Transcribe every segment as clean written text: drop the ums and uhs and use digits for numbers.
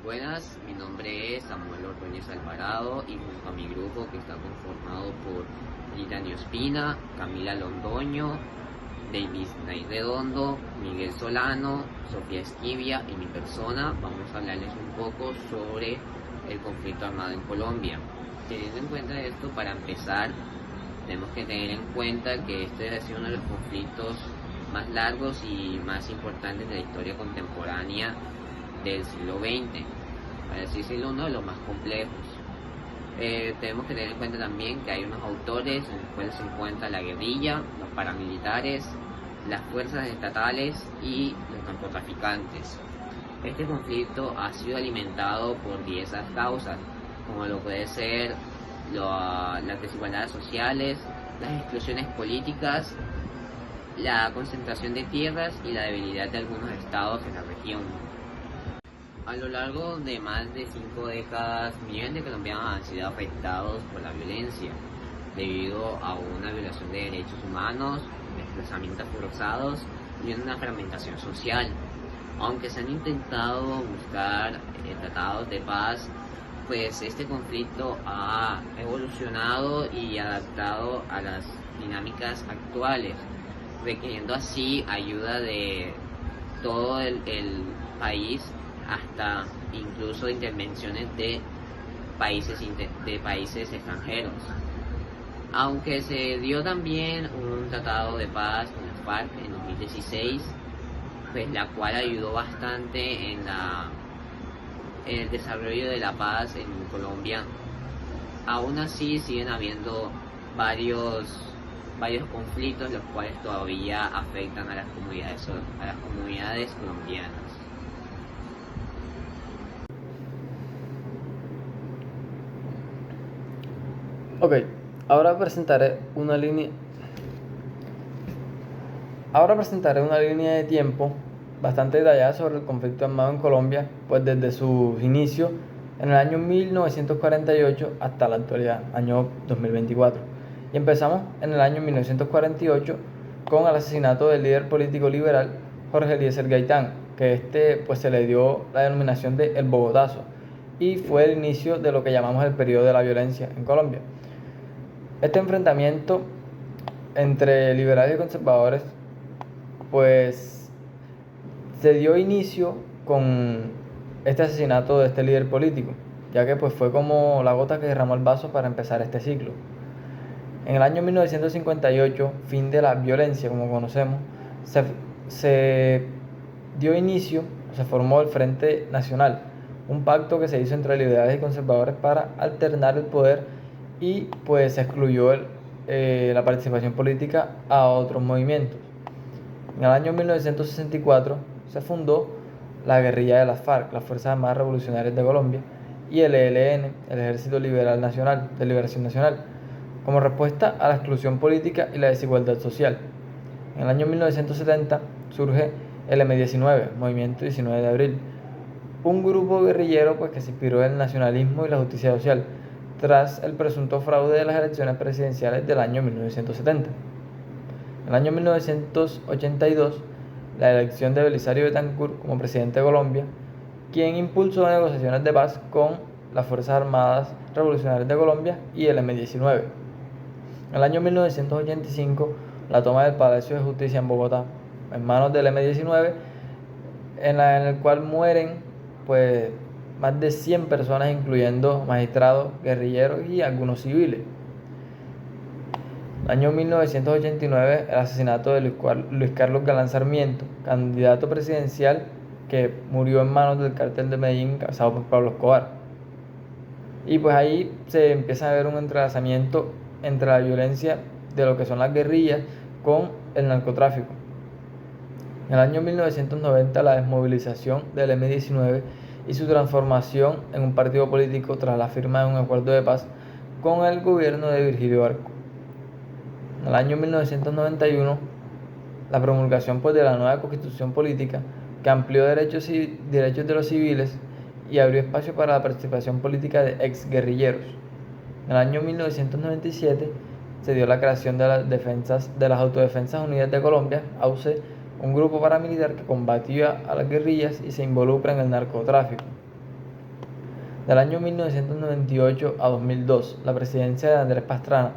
Buenas, mi nombre es Samuel Ordóñez Alvarado y junto a mi grupo que está conformado por Litanio Espina, Camila Londoño, Davis Redondo, Miguel Solano, Sofía Esquivia y mi persona vamos a hablarles un poco sobre el conflicto armado en Colombia. Teniendo en cuenta esto, para empezar, tenemos que tener en cuenta que este ha sido uno de los conflictos más largos y más importantes de la historia contemporánea del siglo XX, para decirlo uno de los más complejos. Tenemos que tener en cuenta también que hay unos autores en los cuales se encuentra la guerrilla, los paramilitares, las fuerzas estatales y los narcotraficantes. Este conflicto ha sido alimentado por diversas causas, como lo puede ser las desigualdades sociales, las exclusiones políticas, la concentración de tierras y la debilidad de algunos estados en la región. A lo largo de más de 5 décadas, millones de colombianos han sido afectados por la violencia, debido a una violación de derechos humanos, desplazamientos forzados y una fragmentación social. Aunque se han intentado buscar tratados de paz, pues este conflicto ha evolucionado y adaptado a las dinámicas actuales, requiriendo así ayuda de todo el país, hasta incluso intervenciones de países extranjeros. Aunque se dio también un tratado de paz con las FARC en 2016, pues la cual ayudó bastante en el desarrollo de la paz en Colombia. Aún así siguen habiendo varios conflictos, los cuales todavía afectan a las comunidades colombianas. Ok, ahora presentaré una línea de tiempo bastante detallada sobre el conflicto armado en Colombia, pues desde sus inicios en el año 1948 hasta la actualidad, año 2024. Y empezamos en el año 1948 con el asesinato del líder político liberal Jorge Eliezer Gaitán, que pues se le dio la denominación de El Bogotazo, y fue el inicio de lo que llamamos el periodo de la violencia en Colombia. Este enfrentamiento entre liberales y conservadores pues se dio inicio con este asesinato de este líder político, ya que pues fue como la gota que derramó el vaso para empezar este ciclo. En el año 1958, fin de la violencia como conocemos, se dio inicio, se formó el Frente Nacional, un pacto que se hizo entre liberales y conservadores para alternar el poder, y pues se excluyó la participación política a otros movimientos. En el año 1964 se fundó la guerrilla de las FARC, las Fuerzas Armadas Revolucionarias de Colombia, y el ELN, el Ejército Liberal Nacional, de Liberación Nacional, como respuesta a la exclusión política y la desigualdad social. En el año 1970 surge el M-19, Movimiento 19 de Abril, un grupo guerrillero pues, que se inspiró en el nacionalismo y la justicia social, tras el presunto fraude de las elecciones presidenciales del año 1970. En el año 1982, la elección de Belisario Betancur como presidente de Colombia, quien impulsó negociaciones de paz con las Fuerzas Armadas Revolucionarias de Colombia y el M-19. En el año 1985, la toma del Palacio de Justicia en Bogotá, en manos del M-19, en el cual mueren pues, más de 100 personas, incluyendo magistrados, guerrilleros y algunos civiles. En el año 1989, el asesinato de Luis Carlos Galán Sarmiento, candidato presidencial que murió en manos del cártel de Medellín encabezado por Pablo Escobar. Y pues ahí se empieza a ver un entrelazamiento entre la violencia de lo que son las guerrillas con el narcotráfico. En el año 1990, la desmovilización del M-19 y su transformación en un partido político tras la firma de un acuerdo de paz con el gobierno de Virgilio Barco. En el año 1991, la promulgación pues, de la nueva constitución política, que amplió derechos de los civiles y abrió espacio para la participación política de exguerrilleros. En el año 1997 se dio la creación de las Autodefensas Unidas de Colombia, AUC, un grupo paramilitar que combatía a las guerrillas y se involucra en el narcotráfico. Del año 1998 a 2002, la presidencia de Andrés Pastrana,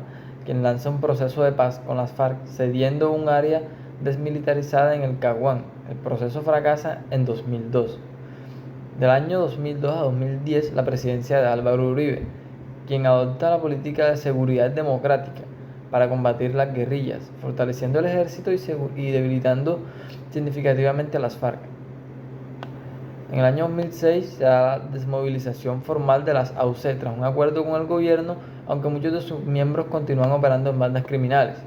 quien lanza un proceso de paz con las FARC, cediendo un área desmilitarizada en el Caguán. El proceso fracasa en 2002. Del año 2002 a 2010, la presidencia de Álvaro Uribe, quien adopta la política de seguridad democrática para combatir las guerrillas, fortaleciendo el ejército y debilitando significativamente a las FARC. En el año 2006 se da la desmovilización formal de las AUC tras un acuerdo con el gobierno, aunque muchos de sus miembros continúan operando en bandas criminales.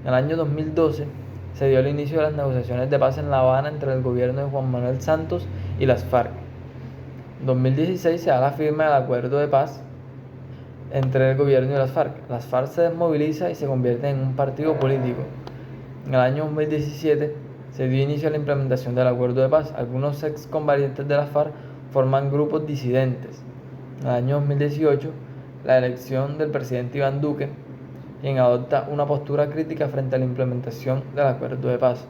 En el año 2012 se dio el inicio de las negociaciones de paz en La Habana entre el gobierno de Juan Manuel Santos y las FARC. En 2016 se da la firma del acuerdo de paz entre el gobierno y las FARC. Las FARC se desmoviliza y se convierte en un partido político. En el año 2017 se dio inicio a la implementación del acuerdo de paz. Algunos excombatientes de las FARC forman grupos disidentes. En el año 2018, la elección del presidente Iván Duque, quien adopta una postura crítica frente a la implementación del acuerdo de paz.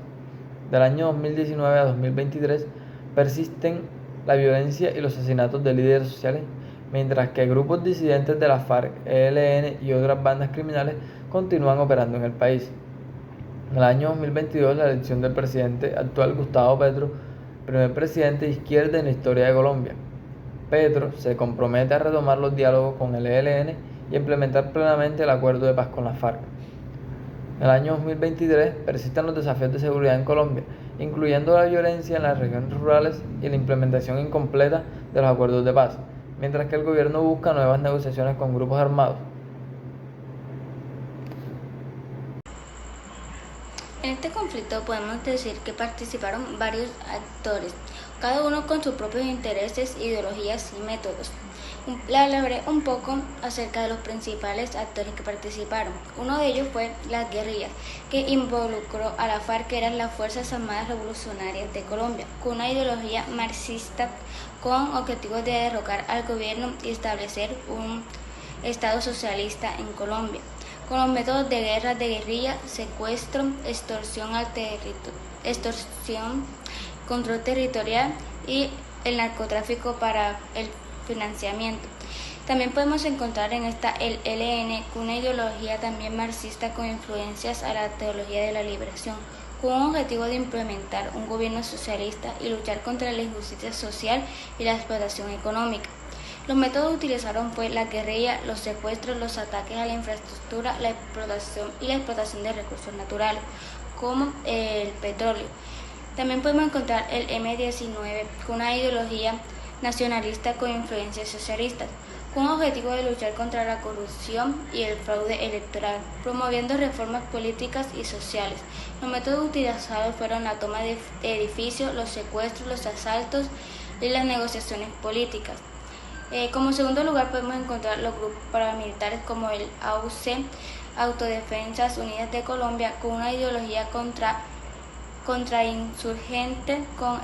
Del año 2019 a 2023 persisten la violencia y los asesinatos de líderes sociales, mientras que grupos disidentes de la FARC, ELN y otras bandas criminales continúan operando en el país. En el año 2022, la elección del presidente actual Gustavo Petro, primer presidente de izquierda en la historia de Colombia. Petro se compromete a retomar los diálogos con el ELN y a implementar plenamente el acuerdo de paz con la FARC. En el año 2023 persisten los desafíos de seguridad en Colombia, incluyendo la violencia en las regiones rurales y la implementación incompleta de los acuerdos de paz, mientras que el gobierno busca nuevas negociaciones con grupos armados. En este conflicto podemos decir que participaron varios actores, cada uno con sus propios intereses, ideologías y métodos. Le hablaré un poco acerca de los principales actores que participaron. Uno de ellos fue las guerrillas, que involucró a la FARC, que eran las Fuerzas Armadas Revolucionarias de Colombia, con una ideología marxista con objetivos de derrocar al gobierno y establecer un Estado socialista en Colombia, con los métodos de guerra de guerrilla, secuestro, extorsión, control territorial y el narcotráfico para el financiamiento. También podemos encontrar en esta el ELN, con una ideología también marxista con influencias a la teología de la liberación, con un objetivo de implementar un gobierno socialista y luchar contra la injusticia social y la explotación económica. Los métodos utilizaron fue la guerrilla, los secuestros, los ataques a la infraestructura, la explotación de recursos naturales, como el petróleo. También podemos encontrar el M-19, con una ideología nacionalista con influencias socialistas, con un objetivo de luchar contra la corrupción y el fraude electoral, promoviendo reformas políticas y sociales. Los métodos utilizados fueron la toma de edificios, los secuestros, los asaltos y las negociaciones políticas. Como segundo lugar podemos encontrar los grupos paramilitares como el AUC, Autodefensas Unidas de Colombia, con una ideología contrainsurgente con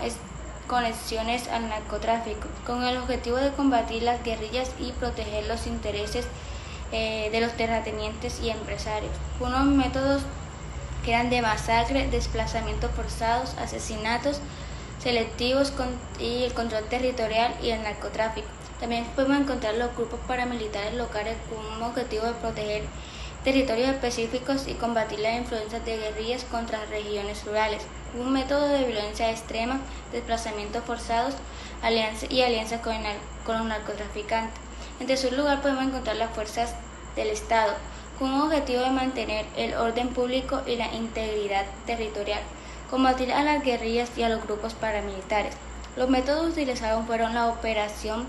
conexiones al narcotráfico, con el objetivo de combatir las guerrillas y proteger los intereses de los terratenientes y empresarios. Unos métodos que eran de masacre, desplazamientos forzados, asesinatos selectivos y el control territorial y el narcotráfico. También podemos encontrar los grupos paramilitares locales con un objetivo de proteger territorios específicos y combatir las influencias de guerrillas contra regiones rurales. Un método de violencia extrema, desplazamientos forzados y alianzas con los narcotraficantes. En tercer lugar podemos encontrar las fuerzas del Estado, con un objetivo de mantener el orden público y la integridad territorial, combatir a las guerrillas y a los grupos paramilitares. Los métodos utilizados fueron las operaciones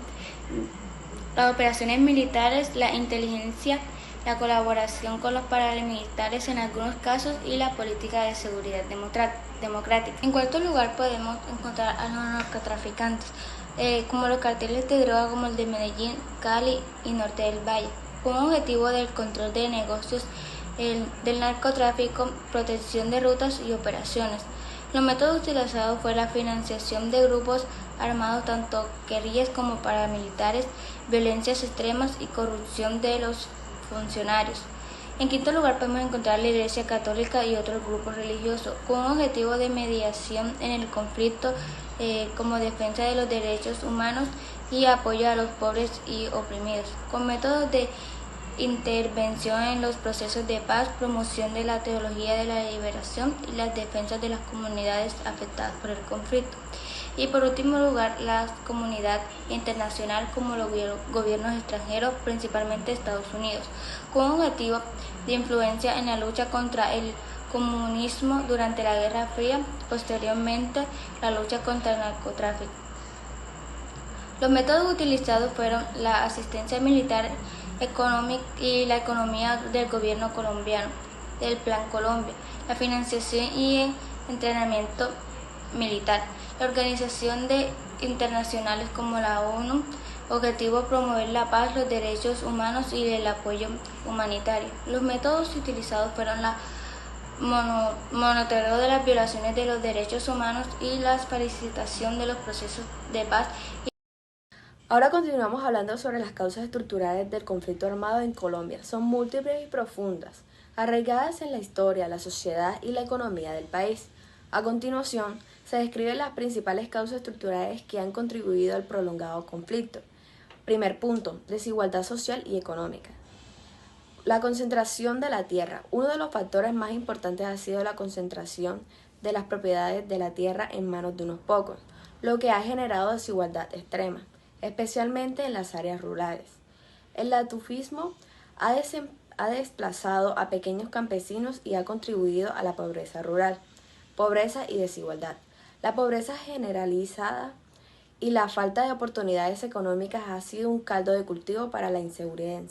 militares, la inteligencia, la colaboración con los paramilitares en algunos casos y la política de seguridad democrática. En cuarto lugar podemos encontrar a los narcotraficantes, como los carteles de droga como el de Medellín, Cali y Norte del Valle, con objetivo del control de negocios del narcotráfico, protección de rutas y operaciones. Los métodos utilizados fue la financiación de grupos armados, tanto guerrillas como paramilitares, violencias extremas y corrupción de los funcionarios. En quinto lugar podemos encontrar la Iglesia Católica y otros grupos religiosos, con un objetivo de mediación en el conflicto como defensa de los derechos humanos y apoyo a los pobres y oprimidos, con métodos de intervención en los procesos de paz, promoción de la teología de la liberación y las defensas de las comunidades afectadas por el conflicto. Y por último lugar, la comunidad internacional como los gobiernos extranjeros, principalmente Estados Unidos, con un objetivo de influencia en la lucha contra el comunismo durante la Guerra Fría, posteriormente la lucha contra el narcotráfico. Los métodos utilizados fueron la asistencia militar, económica y la economía del gobierno colombiano, del Plan Colombia, la financiación y el entrenamiento militar, la organización de internacionales como la ONU, objetivo promover la paz, los derechos humanos y el apoyo humanitario. Los métodos utilizados fueron la monitoreo de las violaciones de los derechos humanos y la facilitación de los procesos de paz. Ahora continuamos hablando sobre las causas estructurales del conflicto armado en Colombia. Son múltiples y profundas, arraigadas en la historia, la sociedad y la economía del país. A continuación, se describen las principales causas estructurales que han contribuido al prolongado conflicto. Primer punto, desigualdad social y económica. La concentración de la tierra. Uno de los factores más importantes ha sido la concentración de las propiedades de la tierra en manos de unos pocos, lo que ha generado desigualdad extrema, especialmente en las áreas rurales. El latifundismo ha desplazado a pequeños campesinos y ha contribuido a la pobreza rural, pobreza y desigualdad. La pobreza generalizada y la falta de oportunidades económicas ha sido un caldo de cultivo para la inseguridad.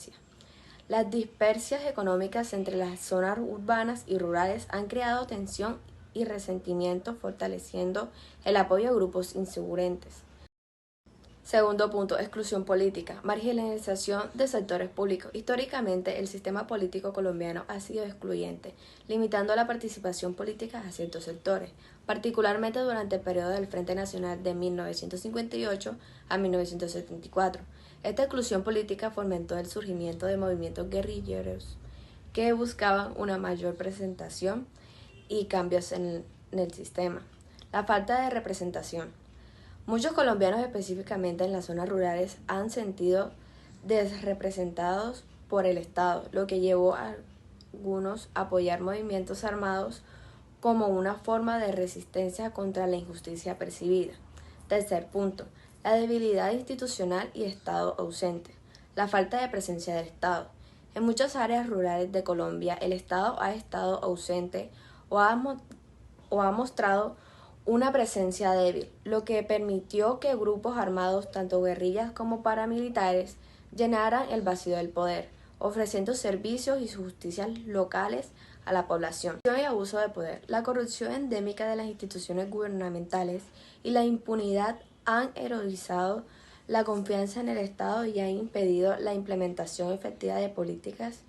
Las dispersiones económicas entre las zonas urbanas y rurales han creado tensión y resentimiento, fortaleciendo el apoyo a grupos insurgentes. Segundo punto, exclusión política, marginalización de sectores públicos. Históricamente, el sistema político colombiano ha sido excluyente, limitando la participación política a ciertos sectores, particularmente durante el periodo del Frente Nacional de 1958 a 1974. Esta exclusión política fomentó el surgimiento de movimientos guerrilleros que buscaban una mayor presentación y cambios en el sistema. La falta de representación. Muchos colombianos, específicamente en las zonas rurales, han sentido desrepresentados por el Estado, lo que llevó a algunos a apoyar movimientos armados como una forma de resistencia contra la injusticia percibida. Tercer punto, la debilidad institucional y Estado ausente. La falta de presencia del Estado. En muchas áreas rurales de Colombia, el Estado ha estado ausente o ha mostrado una presencia débil, lo que permitió que grupos armados, tanto guerrillas como paramilitares, llenaran el vacío del poder, ofreciendo servicios y justicias locales a la población. Y abuso de poder. La corrupción endémica de las instituciones gubernamentales y la impunidad han erodizado la confianza en el Estado y han impedido la implementación efectiva de políticas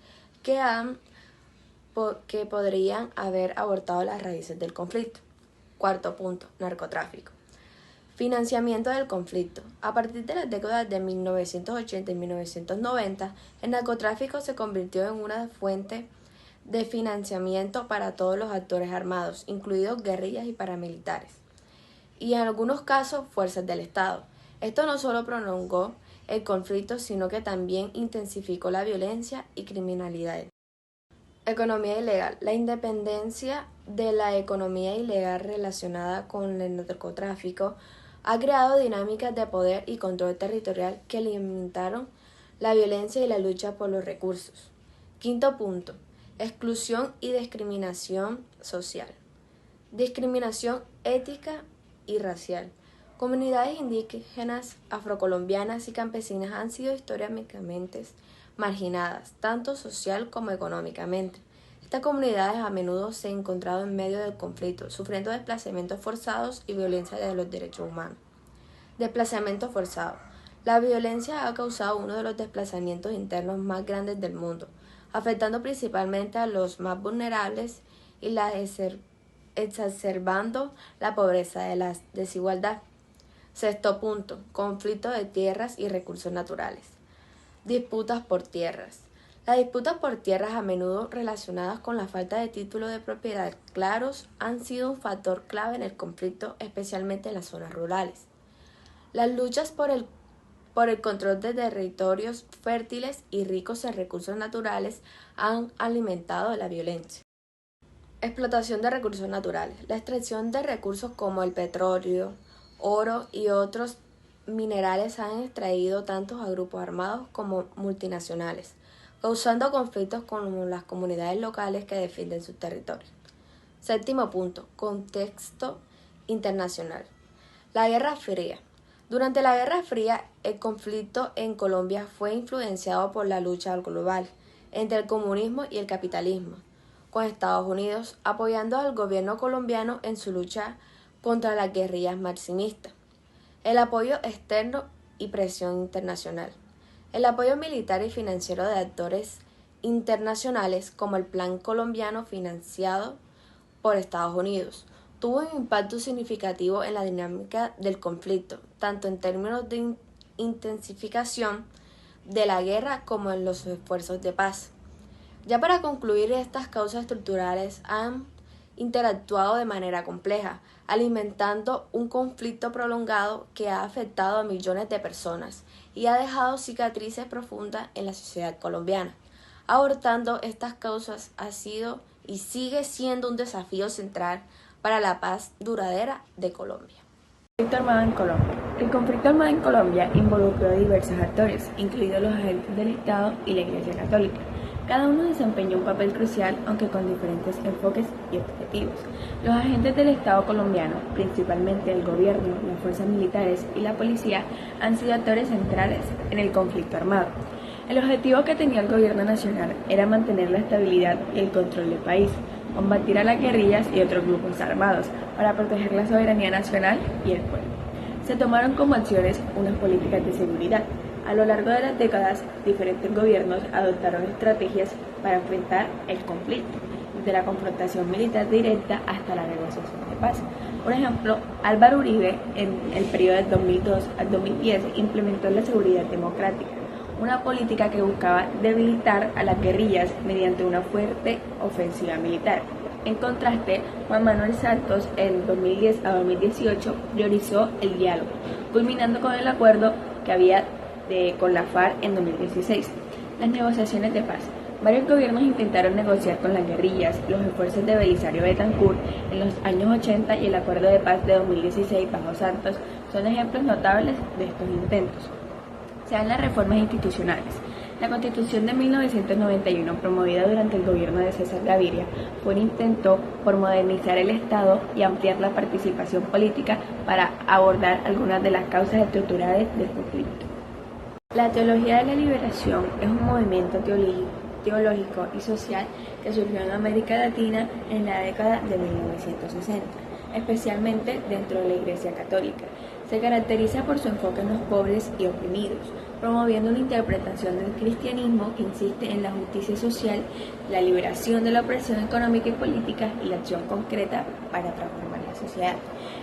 que podrían haber abortado las raíces del conflicto. Cuarto punto, narcotráfico. Financiamiento del conflicto. A partir de las décadas de 1980 y 1990, el narcotráfico se convirtió en una fuente de financiamiento para todos los actores armados, incluidos guerrillas y paramilitares, y en algunos casos fuerzas del Estado. Esto no solo prolongó el conflicto, sino que también intensificó la violencia y criminalidad. Economía ilegal. La independencia de la economía ilegal relacionada con el narcotráfico ha creado dinámicas de poder y control territorial que limitaron la violencia y la lucha por los recursos. Quinto punto, exclusión y discriminación social. Discriminación ética y racial. Comunidades indígenas, afrocolombianas y campesinas han sido históricamente marginadas, tanto social como económicamente. Estas comunidades a menudo se han encontrado en medio del conflicto, sufriendo desplazamientos forzados y violencia de los derechos humanos. Desplazamiento forzado. La violencia ha causado uno de los desplazamientos internos más grandes del mundo, afectando principalmente a los más vulnerables y exacerbando la pobreza y la desigualdad. Sexto punto, conflicto de tierras y recursos naturales. Disputas por tierras. Las disputas por tierras, a menudo relacionadas con la falta de título de propiedad claros, han sido un factor clave en el conflicto, especialmente en las zonas rurales. Las luchas por el control de territorios fértiles y ricos en recursos naturales han alimentado la violencia. Explotación de recursos naturales. La extracción de recursos como el petróleo, oro y otros minerales han extraído tanto a grupos armados como multinacionales, causando conflictos con las comunidades locales que defienden sus territorios. Séptimo punto, contexto internacional. La Guerra Fría. Durante la Guerra Fría, el conflicto en Colombia fue influenciado por la lucha global entre el comunismo y el capitalismo, con Estados Unidos apoyando al gobierno colombiano en su lucha contra las guerrillas marxistas. El apoyo externo y presión internacional. El apoyo militar y financiero de actores internacionales como el Plan Colombiano financiado por Estados Unidos tuvo un impacto significativo en la dinámica del conflicto, tanto en términos de intensificación de la guerra como en los esfuerzos de paz. Ya para concluir, estas causas estructurales han interactuado de manera compleja, alimentando un conflicto prolongado que ha afectado a millones de personas y ha dejado cicatrices profundas en la sociedad colombiana. Abordando estas causas ha sido y sigue siendo un desafío central para la paz duradera de Colombia. Conflicto armado en Colombia. El conflicto armado en Colombia involucró a diversos actores, incluidos los agentes del Estado y la Iglesia Católica. Cada uno desempeñó un papel crucial, aunque con diferentes enfoques y objetivos. Los agentes del Estado colombiano, principalmente el gobierno, las fuerzas militares y la policía, han sido actores centrales en el conflicto armado. El objetivo que tenía el gobierno nacional era mantener la estabilidad y el control del país, combatir a las guerrillas y otros grupos armados para proteger la soberanía nacional y el pueblo. Se tomaron como acciones unas políticas de seguridad. A lo largo de las décadas, diferentes gobiernos adoptaron estrategias para enfrentar el conflicto, desde la confrontación militar directa hasta la negociación de paz. Por ejemplo, Álvaro Uribe, en el periodo del 2002 al 2010, implementó la seguridad democrática, una política que buscaba debilitar a las guerrillas mediante una fuerte ofensiva militar. En contraste, Juan Manuel Santos, en 2010 a 2018, priorizó el diálogo, culminando con el acuerdo que había con la FARC en 2016. Las negociaciones de paz. Varios gobiernos intentaron negociar con las guerrillas. Los esfuerzos de Belisario Betancur en los años 80 y el acuerdo de paz de 2016 bajo Santos son ejemplos notables de estos intentos. Se dan las reformas institucionales. La Constitución de 1991, promovida durante el gobierno de César Gaviria, fue un intento por modernizar el Estado y ampliar la participación política para abordar algunas de las causas estructurales del conflicto. La teología de la liberación es un movimiento teológico y social que surgió en América Latina en la década de 1960, especialmente dentro de la Iglesia Católica. Se caracteriza por su enfoque en los pobres y oprimidos, promoviendo una interpretación del cristianismo que insiste en la justicia social, la liberación de la opresión económica y política y la acción concreta para transformar la sociedad.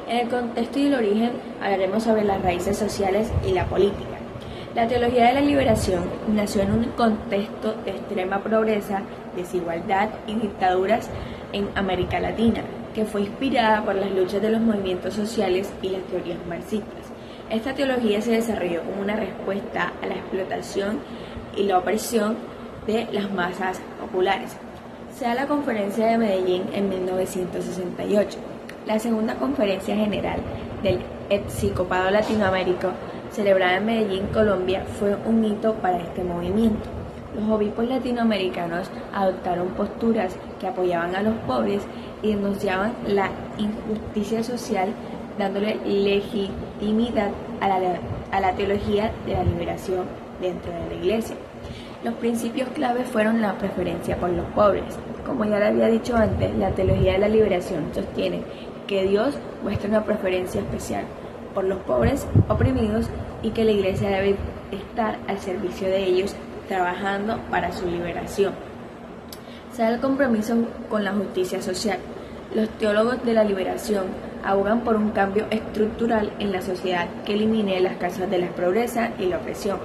En el contexto y el origen hablaremos sobre las raíces sociales y la política. La teología de la liberación nació en un contexto de extrema pobreza, desigualdad y dictaduras en América Latina, que fue inspirada por las luchas de los movimientos sociales y las teorías marxistas. Esta teología se desarrolló como una respuesta a la explotación y la opresión de las masas populares. Se da la Conferencia de Medellín en 1968, la segunda conferencia general del Episcopado Latinoamericano, celebrada en Medellín, Colombia, fue un hito para este movimiento. Los obispos latinoamericanos adoptaron posturas que apoyaban a los pobres y denunciaban la injusticia social, dándole legitimidad a la teología de la liberación dentro de la Iglesia. Los principios clave fueron la preferencia por los pobres. Como ya le había dicho antes, la teología de la liberación sostiene que Dios muestra una preferencia especial por los pobres oprimidos y que la Iglesia debe estar al servicio de ellos, trabajando para su liberación. Se da el compromiso con la justicia social. Los teólogos de la liberación abogan por un cambio estructural en la sociedad que elimine las causas de la pobreza y la opresión.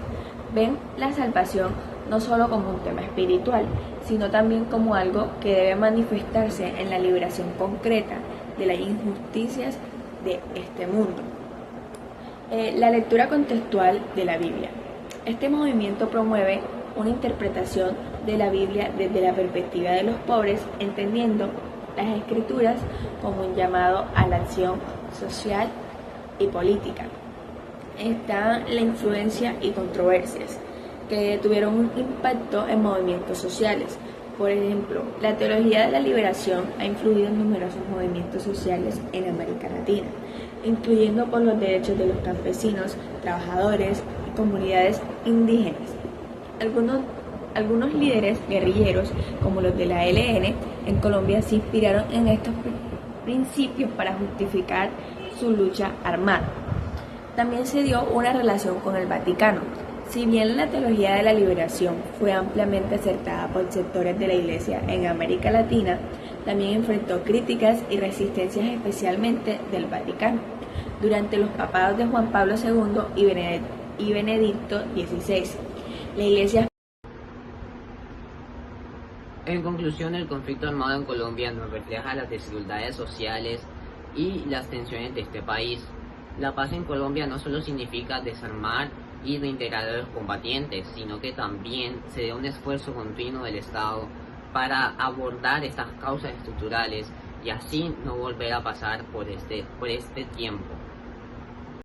Ven la salvación no solo como un tema espiritual, sino también como algo que debe manifestarse en la liberación concreta de las injusticias de este mundo. La lectura contextual de la Biblia. Este movimiento promueve una interpretación de la Biblia desde la perspectiva de los pobres, entendiendo las escrituras como un llamado a la acción social y política. Está la influencia y controversias que tuvieron un impacto en movimientos sociales. Por ejemplo, la teología de la liberación ha influido en numerosos movimientos sociales en América Latina, incluyendo por los derechos de los campesinos, trabajadores y comunidades indígenas. Algunos líderes guerrilleros, como los de la ELN, en Colombia se inspiraron en estos principios para justificar su lucha armada. También se dio una relación con el Vaticano. Si bien la teología de la liberación fue ampliamente aceptada por sectores de la Iglesia en América Latina, también enfrentó críticas y resistencias especialmente del Vaticano durante los papados de Juan Pablo II y Benedicto XVI. La Iglesia. En conclusión, el conflicto armado en Colombia nos refleja las desigualdades sociales y las tensiones de este país. La paz en Colombia no solo significa desarmar y reintegrar a los combatientes, sino que también se dé un esfuerzo continuo del Estado para abordar estas causas estructurales y así no volver a pasar por este tiempo.